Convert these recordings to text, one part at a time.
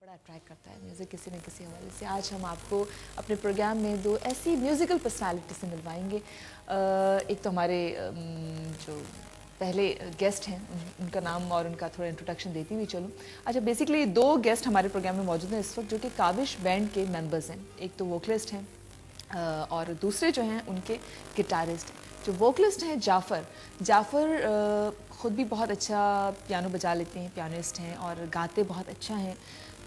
बड़ा अट्रैक्ट करता है म्यूज़िक किसी न किसी हवाले से। आज हम आपको अपने प्रोग्राम में दो ऐसी म्यूज़िकल पर्सनालिटी से मिलवाएंगे। एक तो हमारे जो पहले गेस्ट हैं उनका नाम और उनका थोड़ा इंट्रोडक्शन देती हुई चलूँ। अच्छा, बेसिकली दो गेस्ट हमारे प्रोग्राम में मौजूद हैं इस वक्त जो कि काविश बैंड के मेंबर्स हैं। एक तो वोकलिस्ट हैं और दूसरे जो हैं उनके गिटारिस्ट। जो वोकलिस्ट हैं जाफ़र ख़ुद भी बहुत अच्छा पियानो बजा लेते हैं, पियानिस्ट हैं और गाते बहुत अच्छा हैं।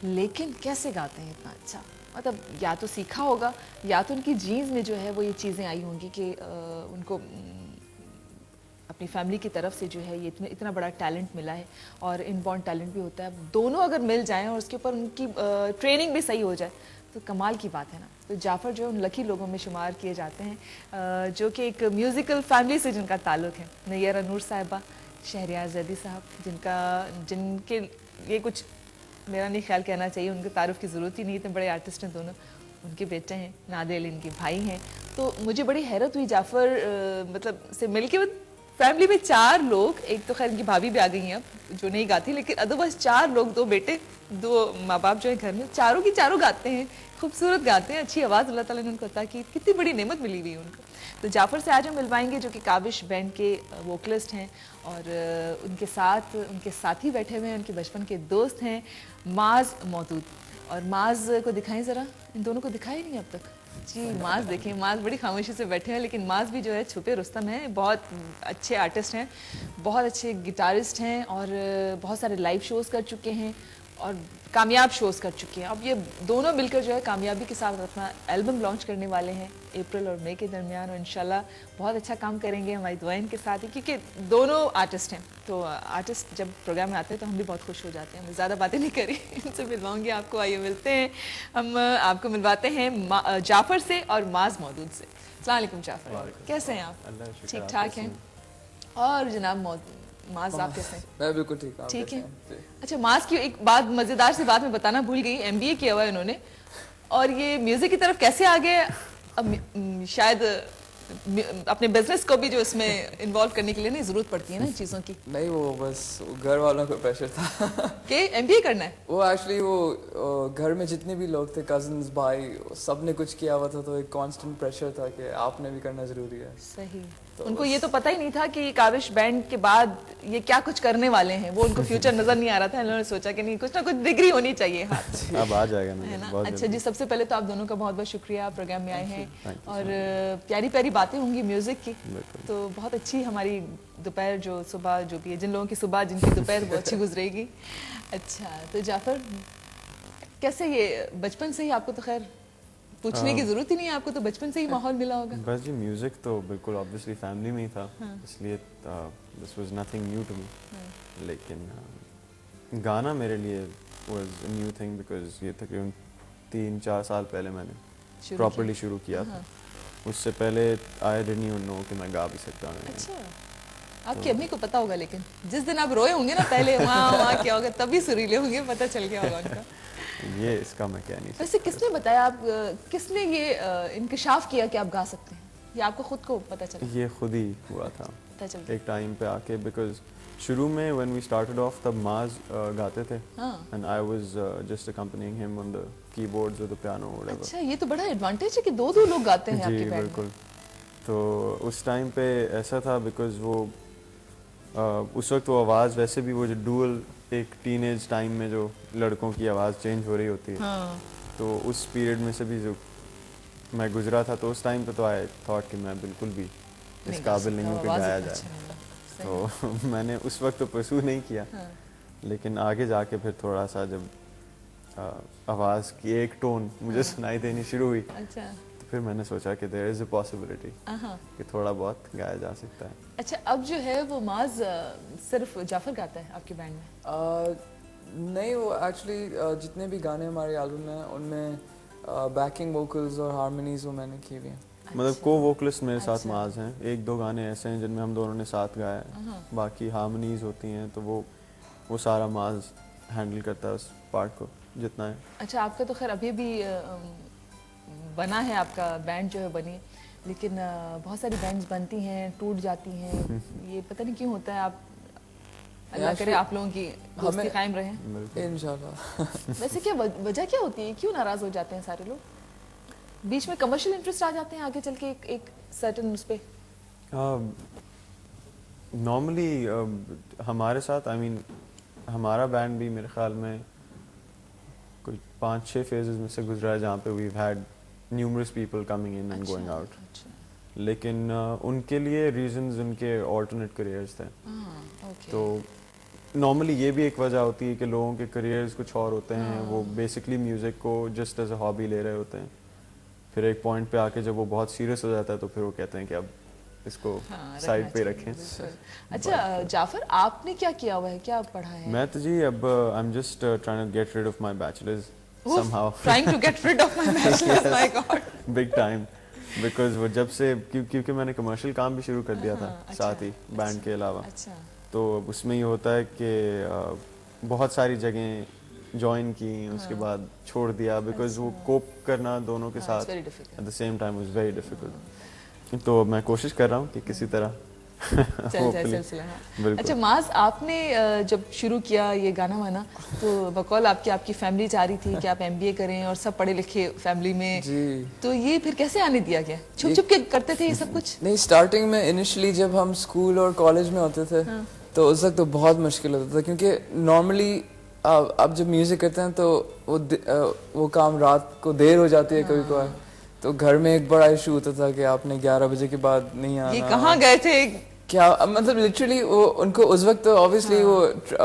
लेकिन कैसे गाते हैं इतना अच्छा, मतलब या तो सीखा होगा या तो उनकी जीन्स में जो है वो ये चीज़ें आई होंगी कि उनको अपनी फैमिली की तरफ से जो है ये इतना बड़ा टैलेंट मिला है और इनबॉर्न टैलेंट भी होता है। दोनों अगर मिल जाएं और उसके ऊपर उनकी ट्रेनिंग भी सही हो जाए तो कमाल की बात है ना। तो जाफ़र जो है उन लकी लोगों में शुमार किए जाते हैं जो कि एक म्यूज़िकल फैमिली से जिनका ताल्लुक़ है। नैयरा नूर साहिबा, शहरियार जैदी साहब, जिनके ये कुछ मेरा नहीं ख्याल कहना चाहिए, उनके तारुफ की ज़रूरत ही नहीं, इतने बड़े आर्टिस्ट हैं दोनों। उनके बेटे हैं नादिल, इनके भाई हैं। तो मुझे बड़ी हैरत हुई जाफ़र मतलब से मिलके। फैमिली में 4 लोग, एक तो खैर इनकी भाभी भी आ गई हैं अब जो नहीं गाती, लेकिन अदरवाइज 4 लोग, 2 बेटे, 2 माँ बाप जो है घर में, चारों की चारों गाते हैं, खूबसूरत गाते हैं, अच्छी आवाज़ अल्लाह ताला ने उनको अता की, कितनी बड़ी नेमत मिली हुई है उनको। तो जाफ़र से आज हम मिलवाएंगे जो कि काविश बैंड के वोकलिस्ट हैं और उनके साथ उनके साथी बैठे हुए हैं, उनके बचपन के दोस्त हैं माज मौजूद। और माज को दिखाएं ज़रा, इन दोनों को दिखाया नहीं अब तक जी। माज देखें, माज बड़ी खामोशी से बैठे हैं, लेकिन माज भी जो है छुपे रुस्तम हैं, बहुत अच्छे आर्टिस्ट हैं, बहुत अच्छे गिटारिस्ट हैं और बहुत सारे लाइव शोज़ कर चुके हैं और कामयाब शोज़ कर चुके हैं। अब ये दोनों मिलकर जो है कामयाबी के साथ अपना एल्बम लॉन्च करने वाले हैं अप्रैल और मई के दरमियान, और इंशाल्लाह बहुत अच्छा काम करेंगे हमारी दुआएं इनके साथ ही, क्योंकि दोनों आर्टिस्ट हैं। तो आर्टिस्ट जब प्रोग्राम में आते हैं तो हम भी बहुत खुश हो जाते हैं। मैं ज़्यादा बातें नहीं करी, इनसे मिलवाऊंगी आपको। आइए मिलते हैं, हम आपको मिलवाते हैं जाफ़र से और माज मौजूद से। अस्सलाम वालेकुम जाफ़र, कैसे हैं आप? ठीक ठाक हैं। और जनाब माज, आप कैसे हैं? मैं बिल्कुल ठीक है। अच्छा, माज की एक बात, मज़ेदार सी बात मैं बताना भूल गई। MBA किया हुआ है उन्होंने और ये म्यूज़िक की तरफ कैसे आ गए, अब शायद अपने बिजनेस को भी जो इसमें इन्वॉल्व करने के लिए नहीं जरूरत पड़ती है ना चीज़ों की। नहीं, वो बस घर वालों का प्रेशर था कि MBA करना है। वो एक्चुअली वो घर में जितने भी लोग थे, कजन्स, भाई, सब ने कुछ किया हुआ था, तो एक कांस्टेंट प्रेशर था कि आपने भी करना जरूरी है। सही। तो उनको ये तो पता ही नहीं था कि काविश बैंड के बाद ये क्या कुछ करने वाले हैं, वो उनको फ्यूचर नजर नहीं आ रहा था। उन्होंने सोचा कि नहीं, कुछ ना कुछ डिग्री होनी चाहिए। हाँ, अब आ जाएगा ना, है ना। अच्छा जी, सबसे पहले तो आप दोनों का बहुत बहुत शुक्रिया, आप प्रोग्राम में आए हैं और प्यारी प्यारी बातें होंगी म्यूजिक की। तो बहुत अच्छी हमारी दोपहर, जो सुबह जो भी है, जिन लोगों की सुबह जिनकी दोपहर वो अच्छी गुजरेगी। अच्छा, तो जाफ़र कैसे, ये बचपन से ही आपको, तो खैर पूछने की जरूरत ही नहीं है, आपको तो बचपन से ही माहौल मिला होगा। बस जी, म्यूजिक तो बिल्कुल ऑब्वियसली फैमिली में ही था। इसलिए this was nothing new to me. लेकिन गाना मेरे लिए was a new thing because ये तकरीबन 3-4 साल पहले मैंने प्रॉपर्ली शुरू किया था। उससे पहले आई डिडंट इवन नो कि मैं गा भी सकता हूँ। अच्छा, आपकी अम्मी को पता होगा, लेकिन जिस दिन आप रोए होंगे ना पहले, वहाँ क्या होगा, तभी सुरीले होंगे, पता चल गया होगा उनका। ये इसका मैं कह नहीं सकता। वैसे किसने बताया, आप किसने ये इंकशाफ किया कि आप गा सकते हैं, या आपको खुद को पता चला? ये खुद ही हुआ था एक टाइम पे आके, बिकॉज शुरू में व्हेन वी स्टार्टेड ऑफ तब माज गाते थे and I was just accompanying him on the keyboards और द पियानो व्हाटएवर। अच्छा, ये तो बड़ा एडवांटेज है कि दो लोग गाते हैं आपकी बैंड में। बिल्कुल। तो उस टाइम पे ऐसा था बिकॉज वो उस वक्त वो आवाज़, वैसे भी वो जो डुअल, एक टीनेज टाइम में जो लड़कों की आवाज़ चेंज हो रही होती है, तो उस पीरियड में से भी जो मैं गुजरा था, तो उस टाइम पे तो आई थॉट कि मैं बिल्कुल भी इस काबिल नहीं हूँ कि गाया जाए। तो मैंने उस वक्त तो परसू नहीं किया। लेकिन आगे जाके फिर थोड़ा सा जब आवाज़ की एक टोन मुझे सुनाई देनी शुरू हुई, तो फिर मैंने सोचा कि देयर इज़ अ पॉसिबिलिटी कि थोड़ा बहुत गाया जा सकता है। अच्छा, अब जो है वो माज सिर्फ जाफ़र गाता है आपकी बैंड में? नहीं, वो एक्चुअली जितने भी गाने हमारे एल्बम में, उनमें बैकिंग वोकल्स और हारमोनीज वो मैंने की हुई हैं। मतलब को वोकलिस्ट मेरे साथ माज हैं। 1-2 गाने ऐसे हैं जिनमें हम दोनों ने साथ गाया है, बाकी हारमोनीज होती हैं तो वो सारा माज हैंडल करता है उस पार्ट को जितना है। अच्छा, आपका तो खैर अभी भी बना है, आपका बैंड जो है बनी, लेकिन बहुत सारी बैंड्स बनती हैं, टूट जाती हैं, ये पता नहीं क्यों होता है। आप अल्लाह करे आप लोगों की दोस्ती कायम रहे इंशाल्लाह। वैसे क्या वजह क्या होती है, क्यों नाराज हो जाते हैं सारे लोग? बीच में कमर्शियल इंटरेस्ट आ जाते हैं आगे चल के एक सर्टेन उस पे? नॉर्मली हमारे साथ हमारा बैंड भी मेरे ख्याल में कोई 5-6 फेजेस में से गुजरा है जहाँ पे we had numerous people coming in and going out, लेकिन उनके लिए रीजंस उनके ऑल्टरनेट करियर्स थे। तो नॉर्मली ये भी एक वजह होती है कि लोगों के करियर्स कुछ और होते हैं, वो बेसिकली म्यूज़िक को जस्ट एज अ हॉबी ले रहे होते हैं, फिर एक पॉइंट पे आके जब वो बहुत सीरियस हो जाता है तो फिर वो कहते हैं कि अब इसको साइड पे रखें। अच्छा जाफर, आपने क्या किया हुआ है, क्या पढ़ा है? मैं तो जी अब I am just trying to get rid of my bachelors somehow trying to get rid of my bachelor's, my god, big time, because वो जब से क्योंकि मैंने कमर्शियल काम भी शुरू कर दिया था साथ ही बैंड के अलावा। अच्छा, तो उसमें ये होता है कि बहुत सारी जगह ज्वाइन की, उसके बाद छोड़ दिया बिकॉज वो कोप करना दोनों के साथ at the same time was very difficult. तो मैं कोशिश कर रहा हूँ कि किसी तरह चल जाए सिलसिला। अच्छा माज, आपने जब शुरू किया ये गाना वाना तो बकौल आपकी फैमिली चाह रही थी कि आप एमबीए करें और सब पढ़े लिखे फैमिली में जी। तो ये फिर कैसे आने दिया गया? छुप छुप के करते थे ये सब कुछ? नहीं, स्टार्टिंग में इनिशियली जब हम स्कूल और कॉलेज में होते थे तो उस वक्त तो बहुत मुश्किल होता था, क्योंकि नॉर्मली आप जब म्यूजिक करते हैं तो वो काम रात को देर हो जाती है कभी कभार, तो घर में एक बड़ा इशू होता था कि आपने 11 बजे के बाद नहीं आना। ये कहाँ गए थे क्या, मतलब लिटरली वो उनको उस वक्त तो ऑब्वियसली वो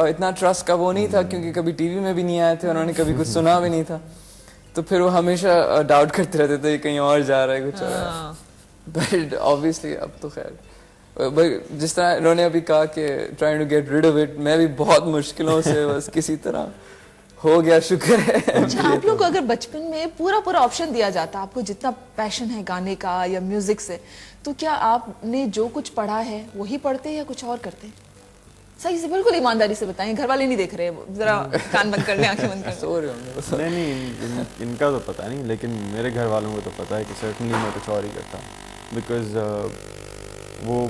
इतना ट्रस्ट का वो नहीं था, क्योंकि कभी टीवी में भी नहीं आए थे, उन्होंने कभी कुछ सुना भी नहीं था, तो फिर वो हमेशा डाउट करते रहते थे कहीं और जा रहा है कुछ। बट ऑब्वियसली अब तो खैर जिस तरह इन्होंने अभी कहा कि trying to get rid of it, मैं भी बहुत मुश्किलों से बस किसी तरह हो गया, शुक्र है। अच्छा, आप लोग को अगर बचपन में पूरा ऑप्शन दिया जाता, आपको जितना पैशन है गाने का या म्यूजिक से, तो क्या आपने जो कुछ पढ़ा है वही पढ़ते या कुछ और करते? सही से बिल्कुल ईमानदारी से बताएं, घर वाले नहीं देख रहे, जरा कान बंद कर लें, आंखें बंद कर लें। सो रहे होंगे। नहीं, इनका तो पता नहीं, लेकिन मेरे घर वालों को तो पता है कि सर्टनली मैं कुछ और ही करता, बिकॉज वो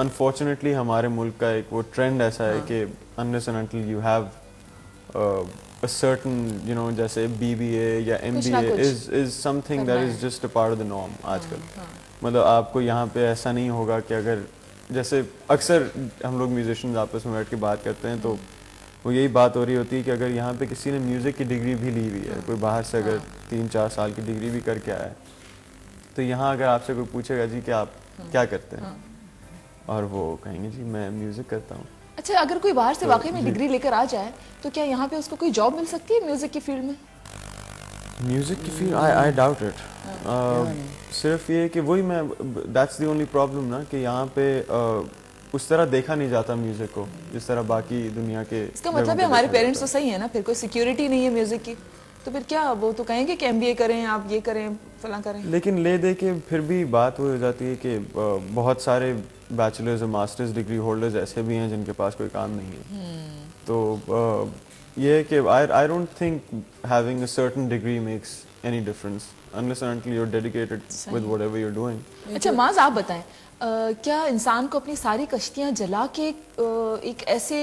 अनफॉर्चुनेटली हमारे मुल्क का एक वो ट्रेंड ऐसा है कि unless and until you have a certain, you know, जैसे BBA या MBA is something that is just a part of the norm आजकल। मतलब आपको यहाँ पे ऐसा नहीं होगा कि अगर जैसे अक्सर हम लोग म्यूजिशियंस आपस में बैठ के बात करते हैं तो वो यही बात हो रही होती है कि अगर यहाँ पे किसी ने म्यूज़िक की डिग्री भी ली हुई है, कोई बाहर से अगर 3-4 साल की डिग्री भी करके आया है, तो यहाँ अगर आपसे कोई पूछेगा जी कि आप क्या करते हैं, और वो कहेंगे जी मैं म्यूज़िक करता हूँ। अच्छा, अगर कोई बाहर से वाकई में डिग्री लेकर आ जाए तो क्या यहाँ पे उसको कोई जॉब मिल सकती है म्यूजिक की फील्ड में? म्यूजिक की फील्ड आई डाउट इट। सिर्फ ये कि वही मैं, दैट्स द ओनली प्रॉब्लम ना, कि यहाँ पे उस तरह देखा नहीं जाता म्यूजिक को जिस तरह बाकी दुनिया के। इसका मतलब है हमारे पेरेंट्स तो सही है ना, फिर कोई सिक्योरिटी नहीं है म्यूजिक की, तो फिर क्या वो तो कहेंगे कि MBA करें, आप ये करें, फलां करें। लेकिन ले दे के फिर भी बात हो जाती है कि बहुत सारे बैचलर्स और मास्टर्स डिग्री होल्डर्स ऐसे भी हैं जिनके पास कोई काम नहीं है। तो ये है कि I don't think having a certain degree makes any difference unless and until you are dedicated with whatever you are doing. अच्छा माज, आप बताएं, क्या इंसान को अपनी सारी कश्तियां जला के एक ऐसे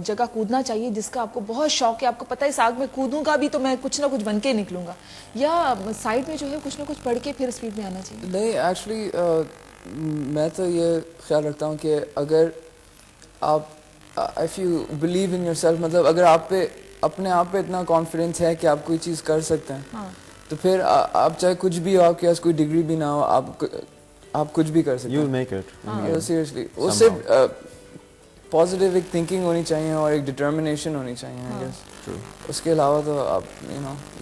जगह कूदना चाहिए जिसका आपको बहुत शौक है, आपको पता है इस आग में कूदूंगा भी तो मैं कुछ ना कुछ बन के निकलूंगा, या साइड में जो है कुछ ना कुछ पढ़ के फिर स्पीड में आना चाहिए? नहीं, एक्चुअली मैं तो ये ख्याल रखता हूँ कि अगर आप if you believe in yourself, मतलब अगर आप पे अपने आप पे इतना कॉन्फिडेंस है कि आप कोई चीज़ कर सकते हैं, तो फिर आप चाहे कुछ भी हो, आपके पास कोई डिग्री भी ना हो, आप कुछ भी कर सकते हैं। You'll make it. सीरियसली वो सिर्फ पॉजिटिव एक थिंकिंग होनी चाहिए और एक डिटर्मिनेशन होनी चाहिए, आई गेस। उसके अलावा तो आप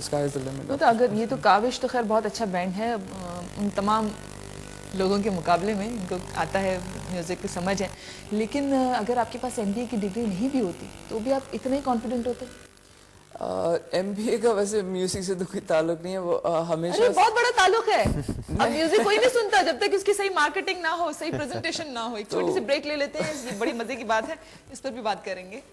स्काई इज द लिमिट। तो अगर ये तो काविश तो खैर बहुत अच्छा बैंड है, उन तमाम लोगों के मुकाबले में इनको आता है म्यूज़िक की समझ है, लेकिन अगर आपके पास MBA की डिग्री नहीं भी होती तो भी आप इतने कॉन्फिडेंट होते? MBA का वैसे म्यूजिक से तो कोई ताल्लुक नहीं है, वो हमेशा। अरे बहुत बड़ा ताल्लुक है। अब म्यूजिक कोई नहीं सुनता जब तक उसकी सही मार्केटिंग ना हो, सही प्रेजेंटेशन ना हो। एक छोटी सी ब्रेक ले लेते हैं, ये बड़ी मजे की बात है, इस पर भी बात करेंगे।